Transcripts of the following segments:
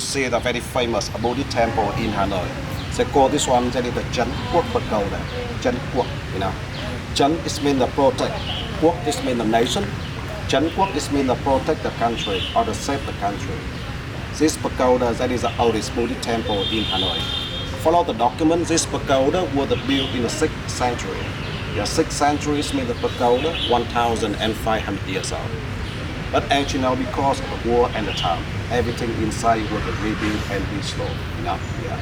see the very famous Buddhist temple in Hanoi. They call this one that is the Tran Quoc Pagoda. Tran Quoc, you know. Tran is mean the protect. Quoc is mean the nation. Tran Quoc is mean the protect the country or the save the country. This pagoda that is the oldest Buddhist temple in Hanoi. Follow the document. This pagoda was built in the 6th century. The 6th century means the pagoda 1,500 years old. But actually now because of the war and the time, everything inside was rebuilt and restored. You know? Yeah.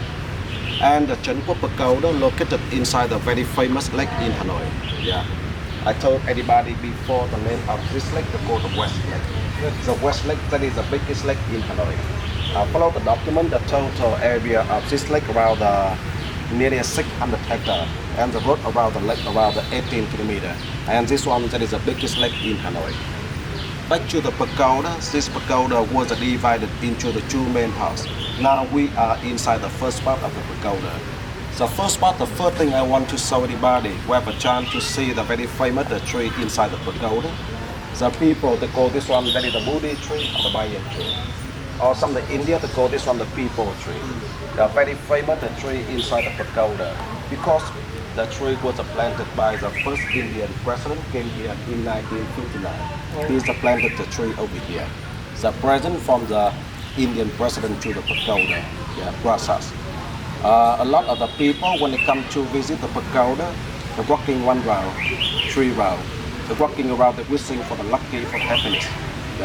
And the Tran Quoc Pagoda located inside the very famous lake in Hanoi. Yeah. I told anybody before the name of this lake to go to West Lake. The West Lake that is the biggest lake in Hanoi. Follow the document, the total area of this lake around nearly 600 hectares, and the road around the lake around 18 kilometers. And this one that is the biggest lake in Hanoi. Back to the pagoda, this pagoda was divided into the two main parts. Now we are inside the first part of the pagoda. The first part, the first thing I want to show everybody, we have a chance to see the very famous tree inside the pagoda. The people, they call this one, that is the Buddhist tree or the banyan tree. Or some of the India, they call this one the people tree. The very famous tree inside the pagoda. Because the tree was planted by the first Indian president came here in 1959. He planted the tree over here. The present from the Indian president to the pagoda process. A lot of the people, when they come to visit the pagoda, they're walking one round, 3 rounds. They're walking around, they're wishing for the lucky, for the happiness,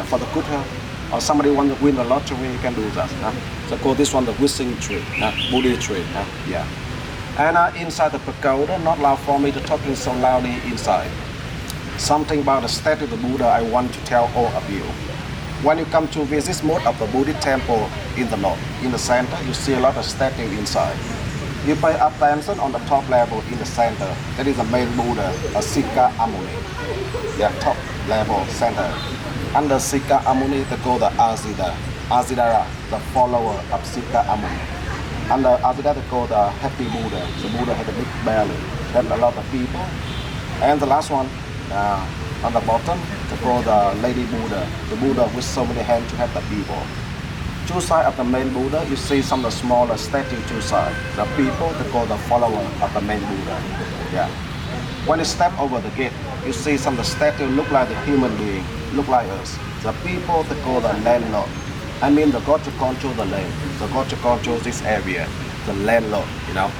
for the good health. Or somebody want to win the lottery, you can do that. So call this one the wishing tree, Buddha tree. Yeah. And inside the pagoda, not allowed for me to talking so loudly inside. Something about the statue of the Buddha I want to tell all of you. When you come to visit most of the Buddhist temple in the north, in the center, you see a lot of statues inside. You pay attention on the top level in the center. That is the main Buddha, a Sika Amuni. Yeah, top level center. Under Sika Amuni, they call the Azidara, the follower of Sika Amuni. Under Azidara, they call the Happy Buddha. The Buddha had a big belly, had a lot of people. And the last one, on the bottom, they call the Lady Buddha, the Buddha with so many hands to help the people. Two sides of the main Buddha, you see some of the smaller statues two sides. The people, they call the follower of the main Buddha. Yeah. When you step over the gate, you see some of the statues look like the human being, look like us. The people, they call the landlord. I mean the God to control the land, the God to control this area, the landlord, you know.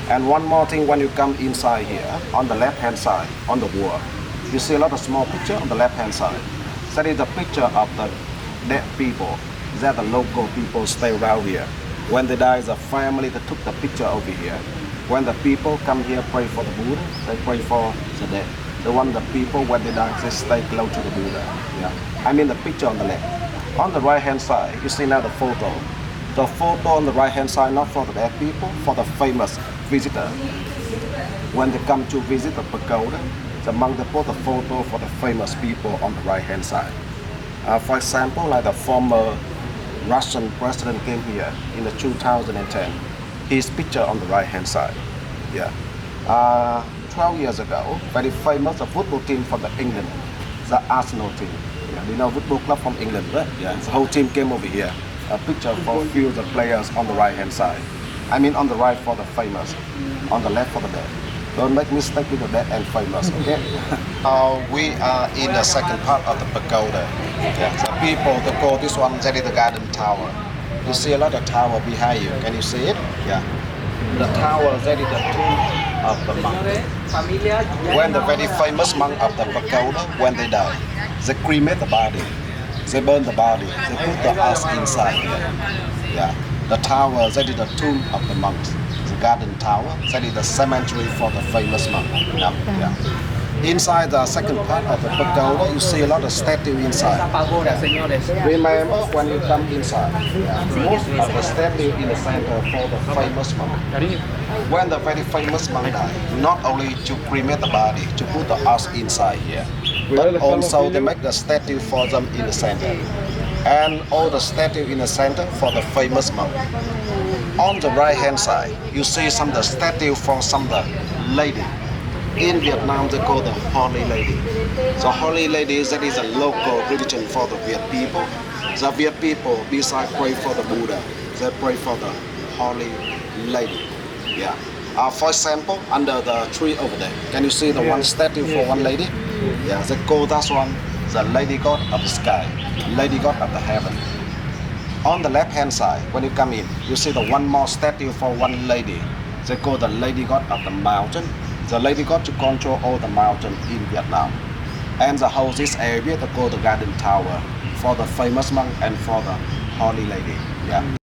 And one more thing, when you come inside here, on the left-hand side, on the wall, you see a lot of small picture on the left-hand side. That is the picture of the dead people. That the local people stay around here. When they die, the family that took the picture over here. When the people come here pray for the Buddha, they pray for the dead. The one the people when they die, they stay close to the Buddha. Yeah. I mean the picture on the left. On the right-hand side, you see now the photo. The photo on the right-hand side, not for the dead people, for the famous visitor. When they come to visit the pagoda, the monk they put the photo for the famous people on the right-hand side. For example, like the former Russian president came here in the 2010. His picture on the right-hand side. Yeah. 12 years ago, very famous football team from the England, the Arsenal team. Yeah, you know football club from England, right? Yeah. The whole team came over here. A picture for a few of the players on the right-hand side. I mean on the right for the famous, on the left for the dead. Don't make mistake with the dead and famous, okay? We are in the second part of the pagoda. Yeah. The people, they call this one, that is the garden tower. You see a lot of tower behind you. Can you see it? Yeah. The tower, that is the tomb of the monk. When the very famous monk of the pagoda, when they die, they cremate the body. They burn the body. They put the ash inside here. Yeah. The tower, that is the tomb of the monks. The garden tower, that is the cemetery for the famous monk. Yeah. Yeah. Inside the second part of the pagoda, you see a lot of statues inside. Yeah. Remember when you come inside, most of the statues in the center for the famous monk. When the very famous monk died, not only to cremate the body, to put the ash inside here, but also they make the statue for them in the center. And all the statues in the center for the famous monk. On the right-hand side, you see some of the statues for some of the lady. In Vietnam, they call the Holy Lady. The Holy Lady, that is a local religion for the Viet people. The Viet people, besides pray for the Buddha, they pray for the Holy Lady. Yeah. For example, under the tree over there, can you see the one statue for one lady? Yeah, they call that one the Lady God of the sky, Lady God of the heaven. On the left hand side, when you come in, you see the one more statue for one lady. They call the Lady God of the mountain, the Lady God to control all the mountain in Vietnam. And the whole this area they call the Garden Tower for the famous monk and for the Holy Lady. Yeah.